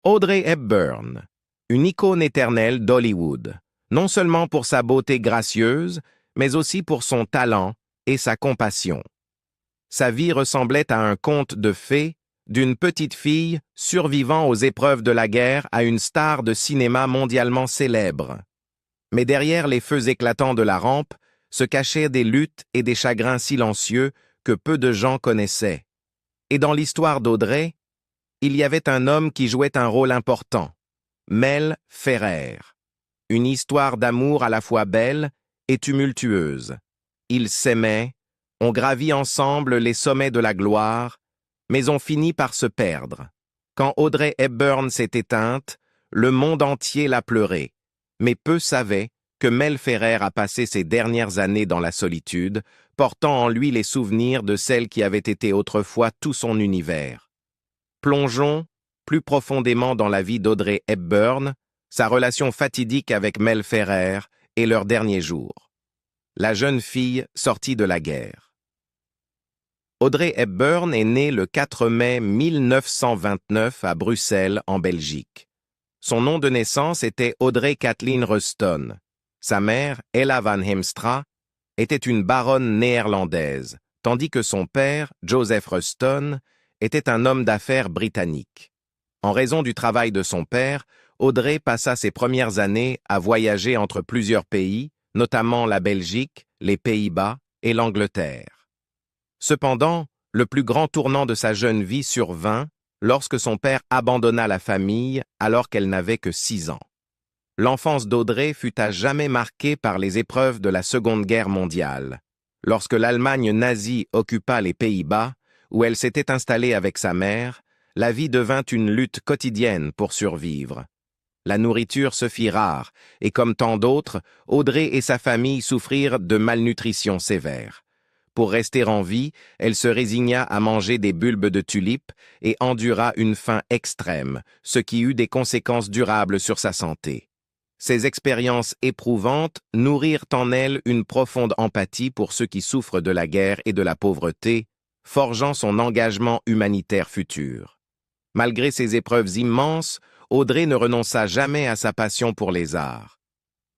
Audrey Hepburn, une icône éternelle d'Hollywood, non seulement pour sa beauté gracieuse, mais aussi pour son talent et sa compassion. Sa vie ressemblait à un conte de fées, d'une petite fille survivant aux épreuves de la guerre à une star de cinéma mondialement célèbre. Mais derrière les feux éclatants de la rampe se cachaient des luttes et des chagrins silencieux que peu de gens connaissaient. Et dans l'histoire d'Audrey, il y avait un homme qui jouait un rôle important, Mel Ferrer. Une histoire d'amour à la fois belle et tumultueuse. Ils s'aimaient, ont gravi ensemble les sommets de la gloire, mais ont fini par se perdre. Quand Audrey Hepburn s'est éteinte, le monde entier l'a pleuré, mais peu savaient que Mel Ferrer a passé ses dernières années dans la solitude, portant en lui les souvenirs de celle qui avait été autrefois tout son univers. Plongeons plus profondément dans la vie d'Audrey Hepburn, sa relation fatidique avec Mel Ferrer et leurs derniers jours. La jeune fille sortie de la guerre. Audrey Hepburn est née le 4 mai 1929 à Bruxelles, en Belgique. Son nom de naissance était Audrey Kathleen Ruston. Sa mère, Ella van Heemstra, était une baronne néerlandaise, tandis que son père, Joseph Ruston, était un homme d'affaires britannique. En raison du travail de son père, Audrey passa ses premières années à voyager entre plusieurs pays, notamment la Belgique, les Pays-Bas et l'Angleterre. Cependant, le plus grand tournant de sa jeune vie survint lorsque son père abandonna la famille alors qu'elle n'avait que 6 ans. L'enfance d'Audrey fut à jamais marquée par les épreuves de la Seconde Guerre mondiale. Lorsque l'Allemagne nazie occupa les Pays-Bas, où elle s'était installée avec sa mère, la vie devint une lutte quotidienne pour survivre. La nourriture se fit rare, et comme tant d'autres, Audrey et sa famille souffrirent de malnutrition sévère. Pour rester en vie, elle se résigna à manger des bulbes de tulipes et endura une faim extrême, ce qui eut des conséquences durables sur sa santé. Ces expériences éprouvantes nourrirent en elle une profonde empathie pour ceux qui souffrent de la guerre et de la pauvreté, forgeant son engagement humanitaire futur. Malgré ces épreuves immenses, Audrey ne renonça jamais à sa passion pour les arts.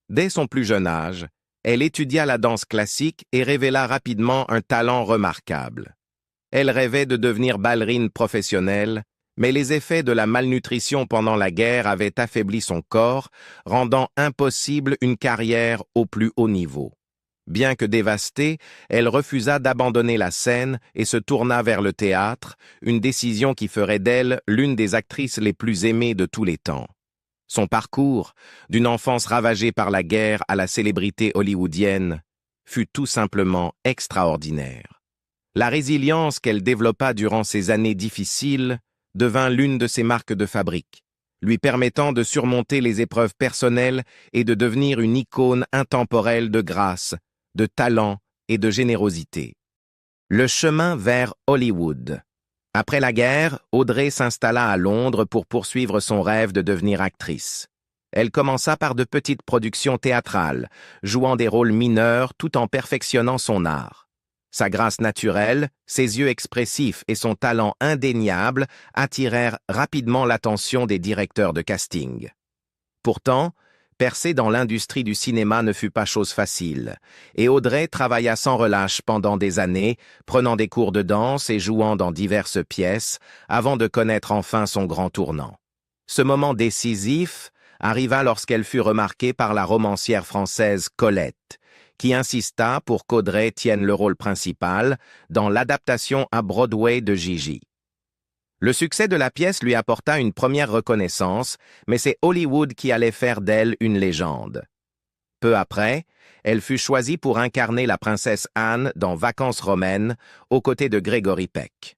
Dès son plus jeune âge, elle étudia la danse classique et révéla rapidement un talent remarquable. Elle rêvait de devenir ballerine professionnelle, mais les effets de la malnutrition pendant la guerre avaient affaibli son corps, rendant impossible une carrière au plus haut niveau. Bien que dévastée, elle refusa d'abandonner la scène et se tourna vers le théâtre, une décision qui ferait d'elle l'une des actrices les plus aimées de tous les temps. Son parcours, d'une enfance ravagée par la guerre à la célébrité hollywoodienne, fut tout simplement extraordinaire. La résilience qu'elle développa durant ces années difficiles devint l'une de ses marques de fabrique, lui permettant de surmonter les épreuves personnelles et de devenir une icône intemporelle de grâce, de talent et de générosité. Le chemin vers Hollywood. Après la guerre, Audrey s'installa à Londres pour poursuivre son rêve de devenir actrice. Elle commença par de petites productions théâtrales, jouant des rôles mineurs tout en perfectionnant son art. Sa grâce naturelle, ses yeux expressifs et son talent indéniable attirèrent rapidement l'attention des directeurs de casting. Pourtant, percer dans l'industrie du cinéma ne fut pas chose facile, et Audrey travailla sans relâche pendant des années, prenant des cours de danse et jouant dans diverses pièces, avant de connaître enfin son grand tournant. Ce moment décisif arriva lorsqu'elle fut remarquée par la romancière française Colette, qui insista pour qu'Audrey tienne le rôle principal dans l'adaptation à Broadway de Gigi. Le succès de la pièce lui apporta une première reconnaissance, mais c'est Hollywood qui allait faire d'elle une légende. Peu après, elle fut choisie pour incarner la princesse Anne dans Vacances romaines, aux côtés de Gregory Peck.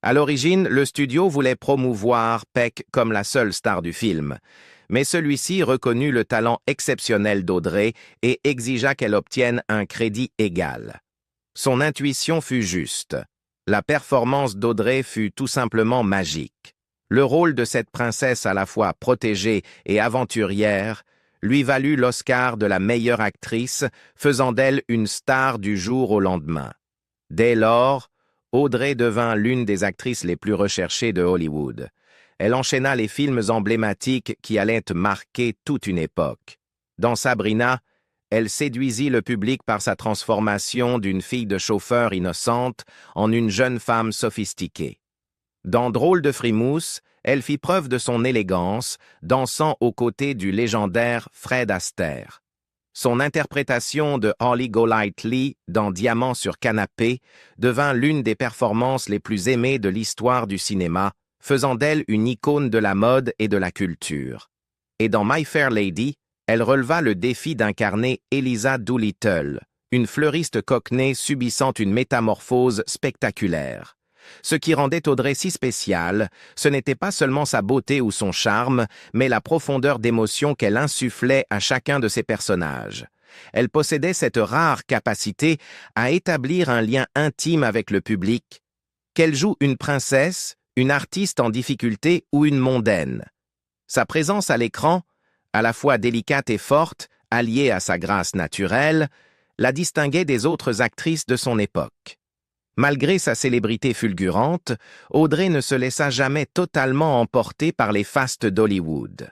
À l'origine, le studio voulait promouvoir Peck comme la seule star du film, mais celui-ci reconnut le talent exceptionnel d'Audrey et exigea qu'elle obtienne un crédit égal. Son intuition fut juste. La performance d'Audrey fut tout simplement magique. Le rôle de cette princesse à la fois protégée et aventurière lui valut l'Oscar de la meilleure actrice, faisant d'elle une star du jour au lendemain. Dès lors, Audrey devint l'une des actrices les plus recherchées de Hollywood. elle enchaîna les films emblématiques qui allaient marquer toute une époque. Dans Sabrina, elle séduisit le public par sa transformation d'une fille de chauffeur innocente en une jeune femme sophistiquée. Dans Drôle de frimousse, elle fit preuve de son élégance, dansant aux côtés du légendaire Fred Astaire. Son interprétation de Holly Golightly dans Diamant sur canapé devint l'une des performances les plus aimées de l'histoire du cinéma, faisant d'elle une icône de la mode et de la culture. Et dans My Fair Lady, elle releva le défi d'incarner Eliza Doolittle, une fleuriste cockney subissant une métamorphose spectaculaire. Ce qui rendait Audrey si spéciale, ce n'était pas seulement sa beauté ou son charme, mais la profondeur d'émotion qu'elle insufflait à chacun de ses personnages. Elle possédait cette rare capacité à établir un lien intime avec le public, qu'elle joue une princesse, une artiste en difficulté ou une mondaine. Sa présence à l'écran, à la fois délicate et forte, alliée à sa grâce naturelle, la distinguait des autres actrices de son époque. Malgré sa célébrité fulgurante, Audrey ne se laissa jamais totalement emporter par les fastes d'Hollywood.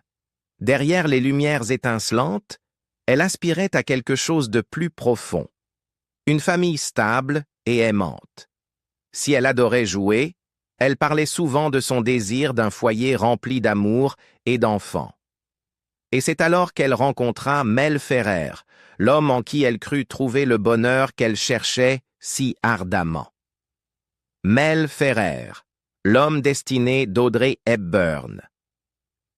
Derrière les lumières étincelantes, elle aspirait à quelque chose de plus profond. Une famille stable et aimante. Si elle adorait jouer, elle parlait souvent de son désir d'un foyer rempli d'amour et d'enfants. Et c'est alors qu'elle rencontra Mel Ferrer, l'homme en qui elle crut trouver le bonheur qu'elle cherchait si ardemment. Mel Ferrer, l'homme destiné d'Audrey Hepburn.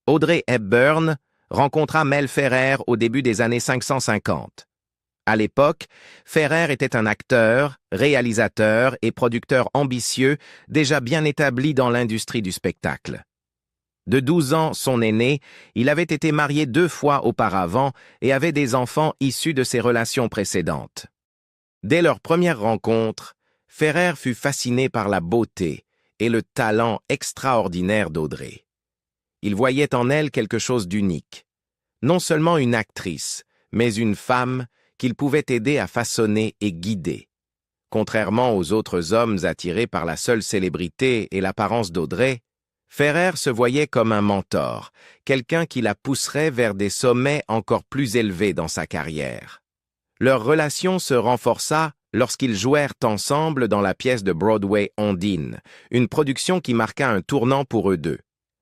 Audrey Hepburn rencontra Mel Ferrer au début des années 550. À l'époque, Ferrer était un acteur, réalisateur et producteur ambitieux déjà bien établi dans l'industrie du spectacle. De 12 ans, son aîné, il avait été marié 2 fois auparavant et avait des enfants issus de ses relations précédentes. Dès leur première rencontre, Ferrer fut fasciné par la beauté et le talent extraordinaire d'Audrey. Il voyait en elle quelque chose d'unique. Non seulement une actrice, mais une femme qu'il pouvait aider à façonner et guider. Contrairement aux autres hommes attirés par la seule célébrité et l'apparence d'Audrey, Ferrer se voyait comme un mentor, quelqu'un qui la pousserait vers des sommets encore plus élevés dans sa carrière. Leur relation se renforça lorsqu'ils jouèrent ensemble dans la pièce de Broadway Ondine, une production qui marqua un tournant pour eux deux.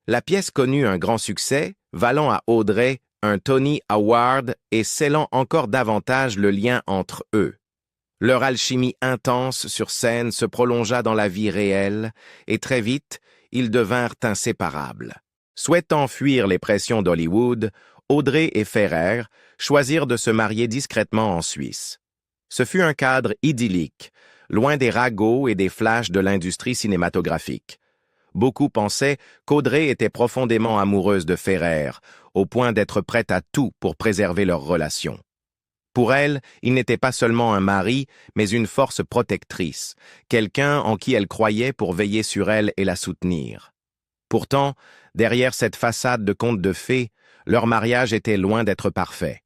La pièce connut un grand succès, valant à Audrey un Tony Award et scellant encore davantage le lien entre eux. Leur alchimie intense sur scène se prolongea dans la vie réelle, et très vite, ils devinrent inséparables. Souhaitant fuir les pressions d'Hollywood, Audrey et Ferrer choisirent de se marier discrètement en Suisse. Ce fut un cadre idyllique, loin des ragots et des flashs de l'industrie cinématographique. Beaucoup pensaient qu'Audrey était profondément amoureuse de Ferrer, au point d'être prête à tout pour préserver leur relation. Pour elle, il n'était pas seulement un mari, mais une force protectrice, quelqu'un en qui elle croyait pour veiller sur elle et la soutenir. Pourtant, derrière cette façade de conte de fées, leur mariage était loin d'être parfait.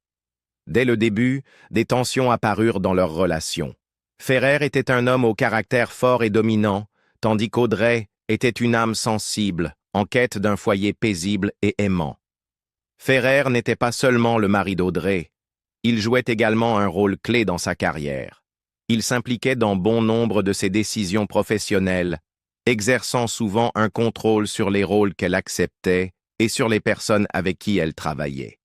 Dès le début, des tensions apparurent dans leur relation. Ferrer était un homme au caractère fort et dominant, tandis qu'Audrey était une âme sensible, en quête d'un foyer paisible et aimant. Ferrer n'était pas seulement le mari d'Audrey, il jouait également un rôle clé dans sa carrière. Il s'impliquait dans bon nombre de ses décisions professionnelles, exerçant souvent un contrôle sur les rôles qu'elle acceptait et sur les personnes avec qui elle travaillait.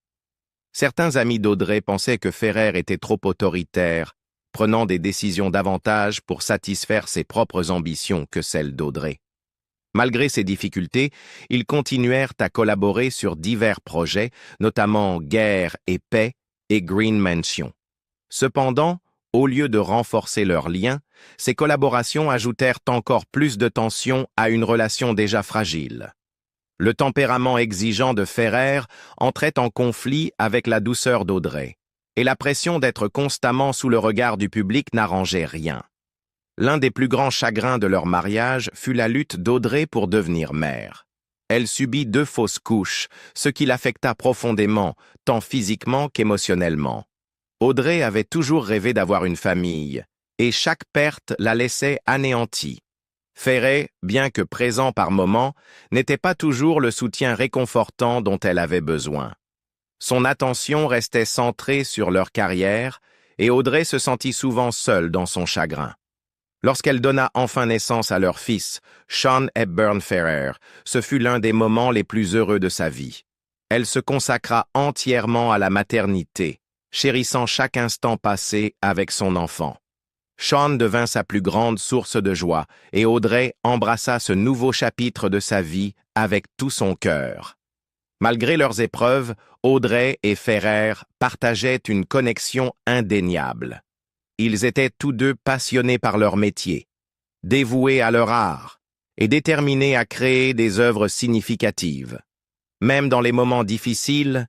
Certains amis d'Audrey pensaient que Ferrer était trop autoritaire, prenant des décisions davantage pour satisfaire ses propres ambitions que celles d'Audrey. Malgré ces difficultés, ils continuèrent à collaborer sur divers projets, notamment Guerre et paix et Green Mansion. Cependant, au lieu de renforcer leurs liens, ces collaborations ajoutèrent encore plus de tension à une relation déjà fragile. Le tempérament exigeant de Ferrer entrait en conflit avec la douceur d'Audrey, et la pression d'être constamment sous le regard du public n'arrangeait rien. L'un des plus grands chagrins de leur mariage fut la lutte d'Audrey pour devenir mère. Elle subit 2 fausses couches, ce qui l'affecta profondément, tant physiquement qu'émotionnellement. Audrey avait toujours rêvé d'avoir une famille, et chaque perte la laissait anéantie. Ferret, bien que présent par moments, n'était pas toujours le soutien réconfortant dont elle avait besoin. Son attention restait centrée sur leur carrière, et Audrey se sentit souvent seule dans son chagrin. Lorsqu'elle donna enfin naissance à leur fils, Sean Hepburn Ferrer, ce fut l'un des moments les plus heureux de sa vie. Elle se consacra entièrement à la maternité, chérissant chaque instant passé avec son enfant. Sean devint sa plus grande source de joie, et Audrey embrassa ce nouveau chapitre de sa vie avec tout son cœur. Malgré leurs épreuves, Audrey et Ferrer partageaient une connexion indéniable. Ils étaient tous deux passionnés par leur métier, dévoués à leur art et déterminés à créer des œuvres significatives. Même dans les moments difficiles,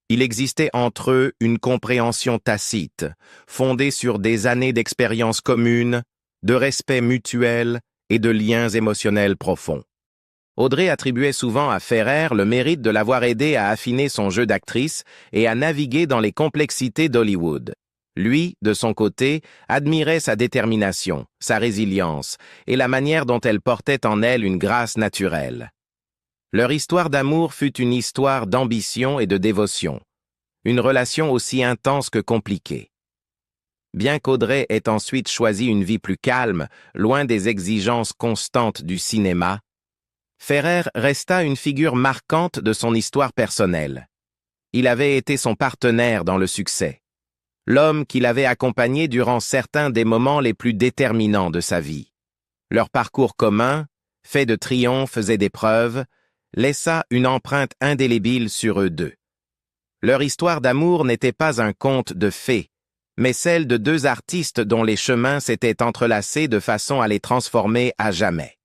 il existait entre eux une compréhension tacite, fondée sur des années d'expérience commune, de respect mutuel et de liens émotionnels profonds. Audrey attribuait souvent à Ferrer le mérite de l'avoir aidé à affiner son jeu d'actrice et à naviguer dans les complexités d'Hollywood. Lui, de son côté, admirait sa détermination, sa résilience et la manière dont elle portait en elle une grâce naturelle. Leur histoire d'amour fut une histoire d'ambition et de dévotion, une relation aussi intense que compliquée. Bien qu'Audrey ait ensuite choisi une vie plus calme, loin des exigences constantes du cinéma, Ferrer resta une figure marquante de son histoire personnelle. Il avait été son partenaire dans le succès, l'homme qui l'avait accompagné durant certains des moments les plus déterminants de sa vie. Leur parcours commun, fait de triomphes et d'épreuves, laissa une empreinte indélébile sur eux deux. Leur histoire d'amour n'était pas un conte de fées, mais celle de deux artistes dont les chemins s'étaient entrelacés de façon à les transformer à jamais.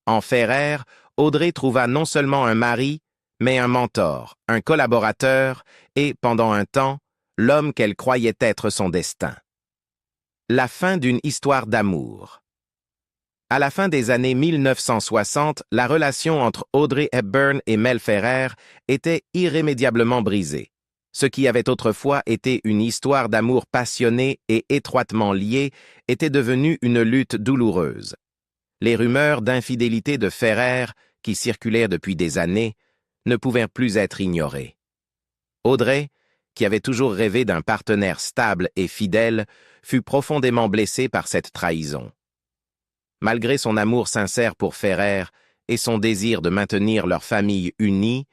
En Ferrer, Audrey trouva non seulement un mari, mais un mentor, un collaborateur et, pendant un temps, l'homme qu'elle croyait être son destin. La fin d'une histoire d'amour. À la fin des années 1960, la relation entre Audrey Hepburn et Mel Ferrer était irrémédiablement brisée. Ce qui avait autrefois été une histoire d'amour passionnée et étroitement liée était devenu une lutte douloureuse. Les rumeurs d'infidélité de Ferrer, qui circulèrent depuis des années, ne pouvaient plus être ignorées. Audrey, qui avait toujours rêvé d'un partenaire stable et fidèle, fut profondément blessée par cette trahison. Malgré son amour sincère pour Ferrer et son désir de maintenir leur famille unie,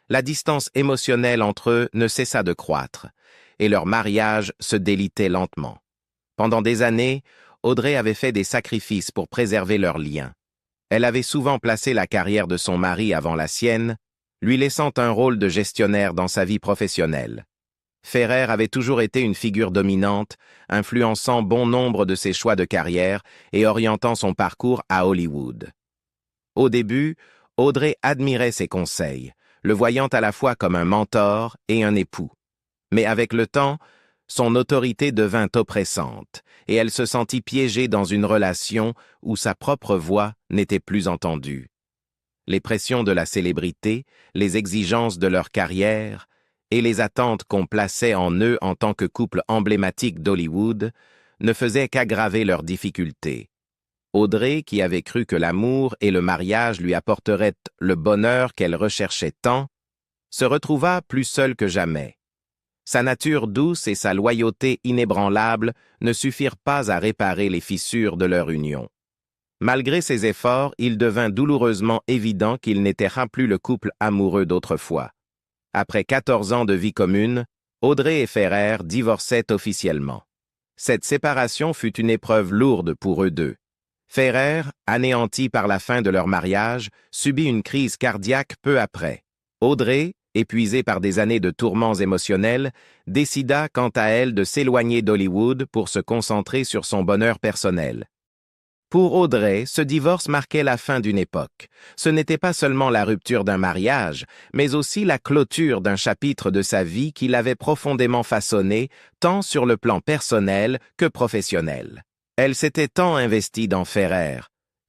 la distance émotionnelle entre eux ne cessa de croître, et leur mariage se délitait lentement. Pendant des années, Audrey avait fait des sacrifices pour préserver leur lien. Elle avait souvent placé la carrière de son mari avant la sienne, lui laissant un rôle de gestionnaire dans sa vie professionnelle. Ferrer avait toujours été une figure dominante, influençant bon nombre de ses choix de carrière et orientant son parcours à Hollywood. Au début, Audrey admirait ses conseils, le voyant à la fois comme un mentor et un époux. Mais avec le temps, son autorité devint oppressante, et elle se sentit piégée dans une relation où sa propre voix n'était plus entendue. Les pressions de la célébrité, les exigences de leur carrière, et les attentes qu'on plaçait en eux en tant que couple emblématique d'Hollywood ne faisaient qu'aggraver leurs difficultés. Audrey, qui avait cru que l'amour et le mariage lui apporteraient le bonheur qu'elle recherchait tant, se retrouva plus seule que jamais. Sa nature douce et sa loyauté inébranlable ne suffirent pas à réparer les fissures de leur union. Malgré ses efforts, il devint douloureusement évident qu'ils n'étaient plus le couple amoureux d'autrefois. Après 14 ans de vie commune, Audrey et Ferrer divorçaient officiellement. Cette séparation fut une épreuve lourde pour eux deux. Ferrer, anéanti par la fin de leur mariage, subit une crise cardiaque peu après. Audrey, épuisée par des années de tourments émotionnels, décida quant à elle de s'éloigner d'Hollywood pour se concentrer sur son bonheur personnel. Pour Audrey, ce divorce marquait la fin d'une époque. Ce n'était pas seulement la rupture d'un mariage, mais aussi la clôture d'un chapitre de sa vie qui l'avait profondément façonné, tant sur le plan personnel que professionnel. Elle s'était tant investie dans Ferrer,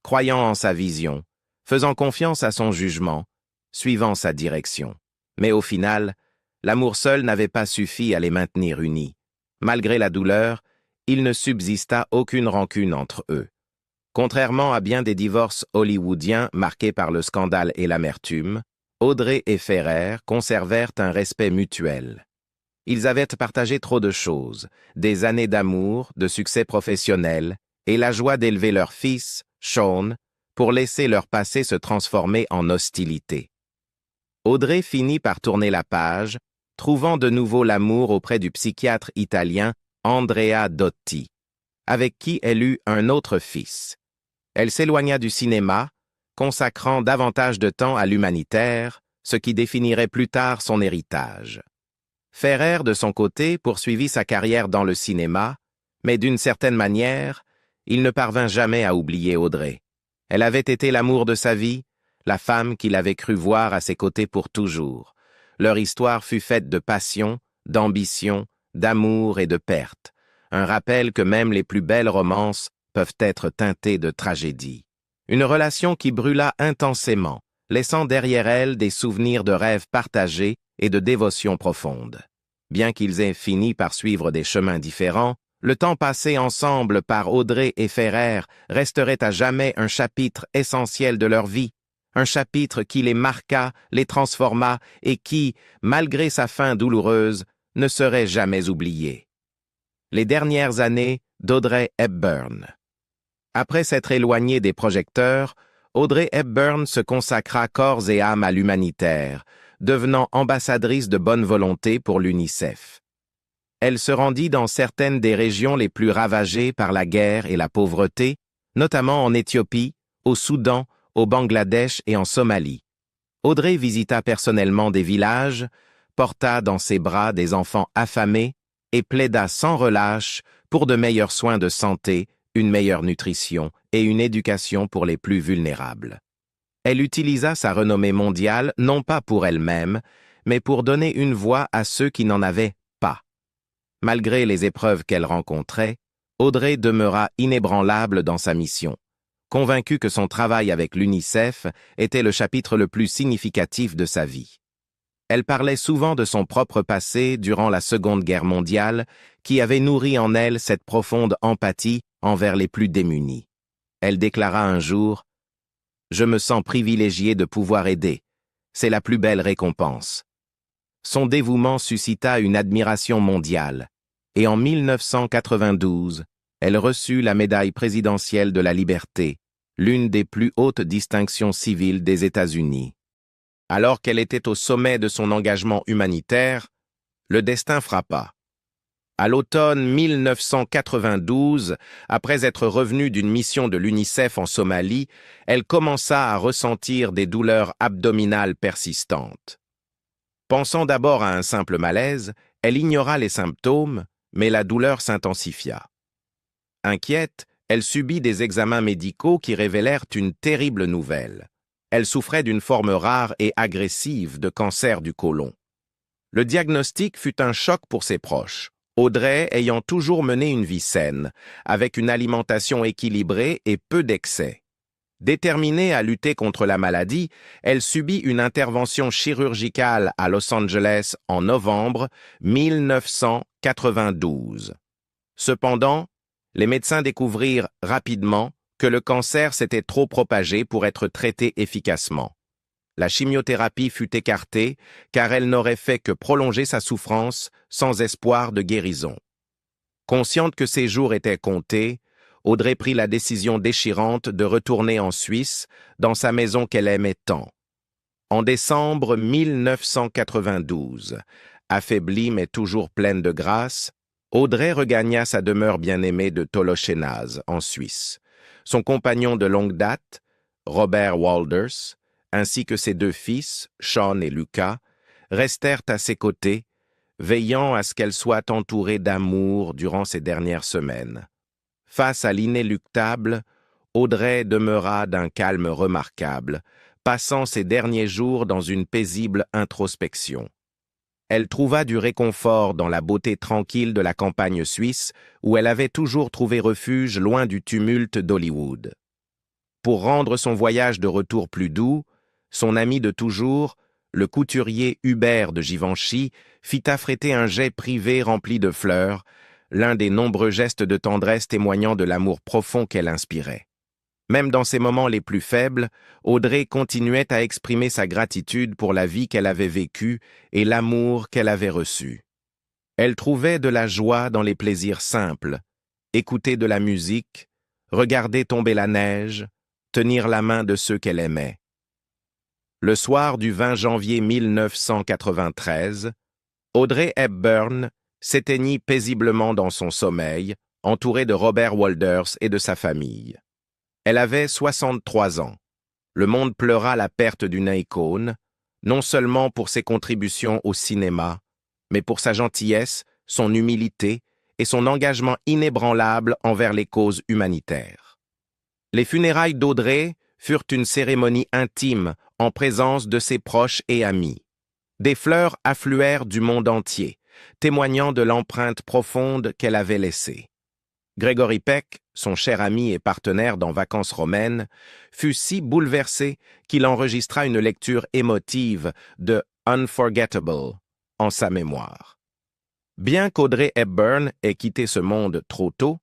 croyant en sa vision, faisant confiance à son jugement, suivant sa direction. Mais au final, l'amour seul n'avait pas suffi à les maintenir unis. Malgré la douleur, il ne subsista aucune rancune entre eux. Contrairement à bien des divorces hollywoodiens marqués par le scandale et l'amertume, Audrey et Ferrer conservèrent un respect mutuel. Ils avaient partagé trop de choses, des années d'amour, de succès professionnel, et la joie d'élever leur fils, Sean, pour laisser leur passé se transformer en hostilité. Audrey finit par tourner la page, trouvant de nouveau l'amour auprès du psychiatre italien Andrea Dotti, avec qui elle eut un autre fils. Elle s'éloigna du cinéma, consacrant davantage de temps à l'humanitaire, ce qui définirait plus tard son héritage. Ferrer, de son côté, poursuivit sa carrière dans le cinéma, mais d'une certaine manière, il ne parvint jamais à oublier Audrey. Elle avait été l'amour de sa vie, la femme qu'il avait cru voir à ses côtés pour toujours. Leur histoire fut faite de passion, d'ambition, d'amour et de perte. Un rappel que même les plus belles romances peuvent être teintées de tragédie. Une relation qui brûla intensément, laissant derrière elle des souvenirs de rêves partagés et de dévotion profonde. Bien qu'ils aient fini par suivre des chemins différents, le temps passé ensemble par Audrey et Ferrer resterait à jamais un chapitre essentiel de leur vie, un chapitre qui les marqua, les transforma et qui, malgré sa fin douloureuse, ne serait jamais oublié. Les dernières années d'Audrey Hepburn. Après s'être éloignée des projecteurs, Audrey Hepburn se consacra corps et âme à l'humanitaire, devenant ambassadrice de bonne volonté pour l'UNICEF. Elle se rendit dans certaines des régions les plus ravagées par la guerre et la pauvreté, notamment en Éthiopie, au Soudan, au Bangladesh et en Somalie. Audrey visita personnellement des villages, porta dans ses bras des enfants affamés et plaida sans relâche pour de meilleurs soins de santé, une meilleure nutrition et une éducation pour les plus vulnérables. Elle utilisa sa renommée mondiale non pas pour elle-même, mais pour donner une voix à ceux qui n'en avaient pas. Malgré les épreuves qu'elle rencontrait, Audrey demeura inébranlable dans sa mission, convaincue que son travail avec l'UNICEF était le chapitre le plus significatif de sa vie. Elle parlait souvent de son propre passé durant la Seconde Guerre mondiale, qui avait nourri en elle cette profonde empathie envers les plus démunis. Elle déclara un jour « Je me sens privilégiée de pouvoir aider. C'est la plus belle récompense. » Son dévouement suscita une admiration mondiale, et en 1992, elle reçut la médaille présidentielle de la liberté, l'une des plus hautes distinctions civiles des États-Unis. Alors qu'elle était au sommet de son engagement humanitaire, le destin frappa. À l'automne 1992, après être revenue d'une mission de l'UNICEF en Somalie, elle commença à ressentir des douleurs abdominales persistantes. Pensant d'abord à un simple malaise, elle ignora les symptômes, mais la douleur s'intensifia. Inquiète, elle subit des examens médicaux qui révélèrent une terrible nouvelle. Elle souffrait d'une forme rare et agressive de cancer du côlon. Le diagnostic fut un choc pour ses proches, Audrey ayant toujours mené une vie saine, avec une alimentation équilibrée et peu d'excès. Déterminée à lutter contre la maladie, elle subit une intervention chirurgicale à Los Angeles en novembre 1992. Cependant, les médecins découvrirent rapidement que le cancer s'était trop propagé pour être traité efficacement. La chimiothérapie fut écartée car elle n'aurait fait que prolonger sa souffrance sans espoir de guérison. Consciente que ses jours étaient comptés, Audrey prit la décision déchirante de retourner en Suisse, dans sa maison qu'elle aimait tant. En décembre 1992, affaiblie mais toujours pleine de grâce, Audrey regagna sa demeure bien-aimée de Tolochenaz, en Suisse. Son compagnon de longue date, Robert Walders, ainsi que ses deux fils, Sean et Lucas, restèrent à ses côtés, veillant à ce qu'elle soit entourée d'amour durant ces dernières semaines. Face à l'inéluctable, Audrey demeura d'un calme remarquable, passant ses derniers jours dans une paisible introspection. Elle trouva du réconfort dans la beauté tranquille de la campagne suisse où elle avait toujours trouvé refuge loin du tumulte d'Hollywood. Pour rendre son voyage de retour plus doux, son ami de toujours, le couturier Hubert de Givenchy, fit affréter un jet privé rempli de fleurs, l'un des nombreux gestes de tendresse témoignant de l'amour profond qu'elle inspirait. Même dans ses moments les plus faibles, Audrey continuait à exprimer sa gratitude pour la vie qu'elle avait vécue et l'amour qu'elle avait reçu. Elle trouvait de la joie dans les plaisirs simples, écouter de la musique, regarder tomber la neige, tenir la main de ceux qu'elle aimait. Le soir du 20 janvier 1993, Audrey Hepburn s'éteignit paisiblement dans son sommeil, entourée de Robert Wolders et de sa famille. Elle avait 63 ans. Le monde pleura la perte d'une icône, non seulement pour ses contributions au cinéma, mais pour sa gentillesse, son humilité et son engagement inébranlable envers les causes humanitaires. Les funérailles d'Audrey furent une cérémonie intime en présence de ses proches et amis. Des fleurs affluèrent du monde entier, témoignant de l'empreinte profonde qu'elle avait laissée. Gregory Peck, son cher ami et partenaire dans Vacances romaines, fut si bouleversé qu'il enregistra une lecture émotive de Unforgettable en sa mémoire. Bien qu'Audrey Hepburn ait quitté ce monde trop tôt,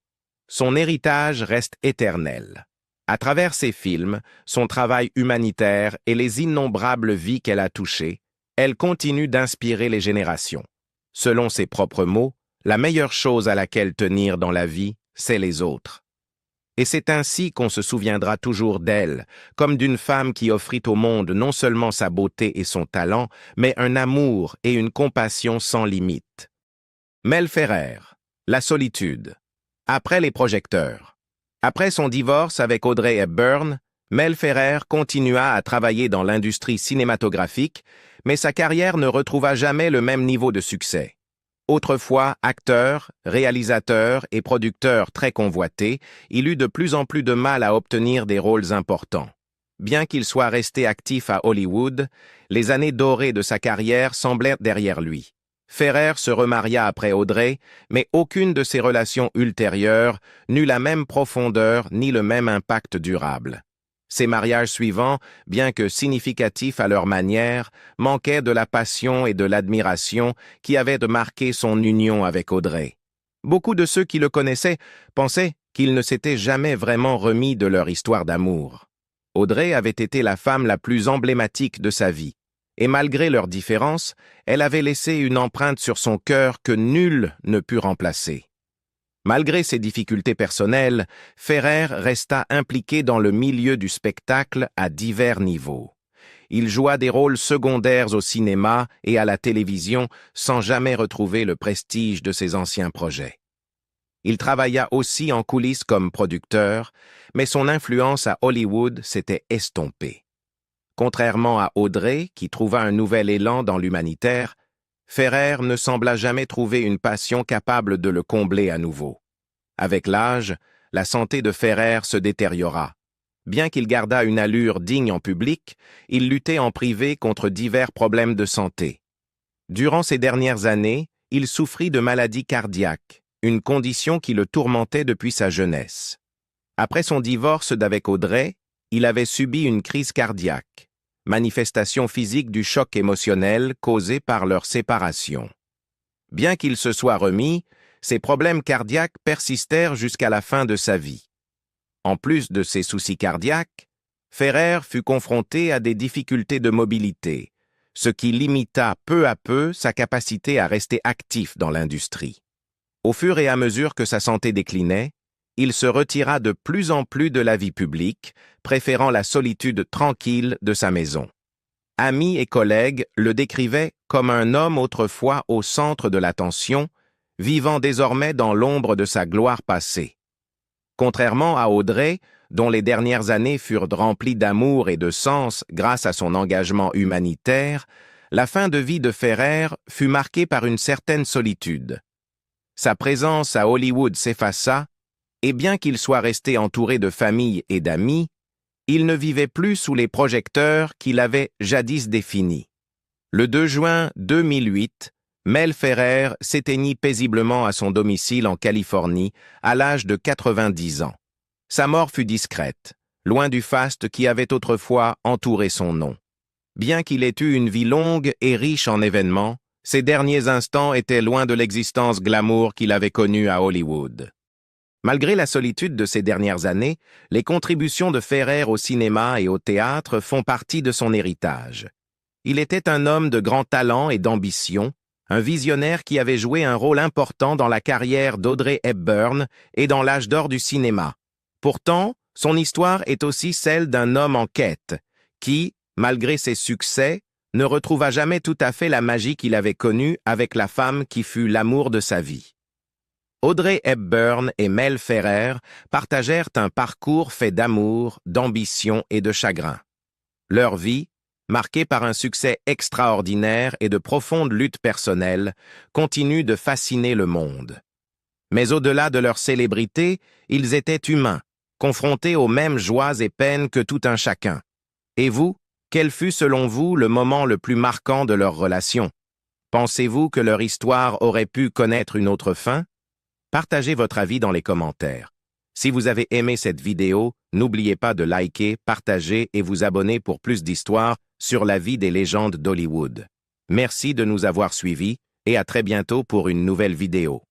son héritage reste éternel. À travers ses films, son travail humanitaire et les innombrables vies qu'elle a touchées, elle continue d'inspirer les générations. Selon ses propres mots, la meilleure chose à laquelle tenir dans la vie, c'est les autres. Et c'est ainsi qu'on se souviendra toujours d'elle, comme d'une femme qui offrit au monde non seulement sa beauté et son talent, mais un amour et une compassion sans limite. Mel Ferrer, La solitude. Après les projecteurs. Après son divorce avec Audrey Hepburn, Mel Ferrer continua à travailler dans l'industrie cinématographique, mais sa carrière ne retrouva jamais le même niveau de succès. Autrefois acteur, réalisateur et producteur très convoité, il eut de plus en plus de mal à obtenir des rôles importants. Bien qu'il soit resté actif à Hollywood, les années dorées de sa carrière semblaient derrière lui. Ferrer se remaria après Audrey, mais aucune de ses relations ultérieures n'eut la même profondeur ni le même impact durable. Ses mariages suivants, bien que significatifs à leur manière, manquaient de la passion et de l'admiration qui avaient marqué son union avec Audrey. Beaucoup de ceux qui le connaissaient pensaient qu'ils ne s'étaient jamais vraiment remis de leur histoire d'amour. Audrey avait été la femme la plus emblématique de sa vie, et malgré leurs différences, elle avait laissé une empreinte sur son cœur que nul ne put remplacer. Malgré ses difficultés personnelles, Ferrer resta impliqué dans le milieu du spectacle à divers niveaux. Il joua des rôles secondaires au cinéma et à la télévision sans jamais retrouver le prestige de ses anciens projets. Il travailla aussi en coulisses comme producteur, mais son influence à Hollywood s'était estompée. Contrairement à Audrey, qui trouva un nouvel élan dans l'humanitaire, Ferrer ne sembla jamais trouver une passion capable de le combler à nouveau. Avec l'âge, la santé de Ferrer se détériora. Bien qu'il gardât une allure digne en public, il luttait en privé contre divers problèmes de santé. Durant ces dernières années, il souffrit de maladie cardiaque, une condition qui le tourmentait depuis sa jeunesse. Après son divorce d'avec Audrey, il avait subi une crise cardiaque, manifestation physique du choc émotionnel causé par leur séparation. Bien qu'il se soit remis, ses problèmes cardiaques persistèrent jusqu'à la fin de sa vie. En plus de ses soucis cardiaques, Ferrer fut confronté à des difficultés de mobilité, ce qui limita peu à peu sa capacité à rester actif dans l'industrie. Au fur et à mesure que sa santé déclinait, il se retira de plus en plus de la vie publique, préférant la solitude tranquille de sa maison. Amis et collègues le décrivaient comme un homme autrefois au centre de l'attention, vivant désormais dans l'ombre de sa gloire passée. Contrairement à Audrey, dont les dernières années furent remplies d'amour et de sens grâce à son engagement humanitaire, la fin de vie de Ferrer fut marquée par une certaine solitude. Sa présence à Hollywood s'effaça, et bien qu'il soit resté entouré de famille et d'amis, il ne vivait plus sous les projecteurs qu'il avait jadis définis. Le 2 juin 2008, Mel Ferrer s'éteignit paisiblement à son domicile en Californie à l'âge de 90 ans. Sa mort fut discrète, loin du faste qui avait autrefois entouré son nom. Bien qu'il ait eu une vie longue et riche en événements, ses derniers instants étaient loin de l'existence glamour qu'il avait connue à Hollywood. Malgré la solitude de ces dernières années, les contributions de Ferrer au cinéma et au théâtre font partie de son héritage. Il était un homme de grand talent et d'ambition, un visionnaire qui avait joué un rôle important dans la carrière d'Audrey Hepburn et dans l'âge d'or du cinéma. Pourtant, son histoire est aussi celle d'un homme en quête, qui, malgré ses succès, ne retrouva jamais tout à fait la magie qu'il avait connue avec la femme qui fut l'amour de sa vie. Audrey Hepburn et Mel Ferrer partagèrent un parcours fait d'amour, d'ambition et de chagrin. Leur vie, marquée par un succès extraordinaire et de profondes luttes personnelles, continue de fasciner le monde. Mais au-delà de leur célébrité, ils étaient humains, confrontés aux mêmes joies et peines que tout un chacun. Et vous, quel fut selon vous le moment le plus marquant de leur relation? Pensez-vous que leur histoire aurait pu connaître une autre fin? Partagez votre avis dans les commentaires. Si vous avez aimé cette vidéo, n'oubliez pas de liker, partager et vous abonner pour plus d'histoires sur la vie des légendes d'Hollywood. Merci de nous avoir suivis et à très bientôt pour une nouvelle vidéo.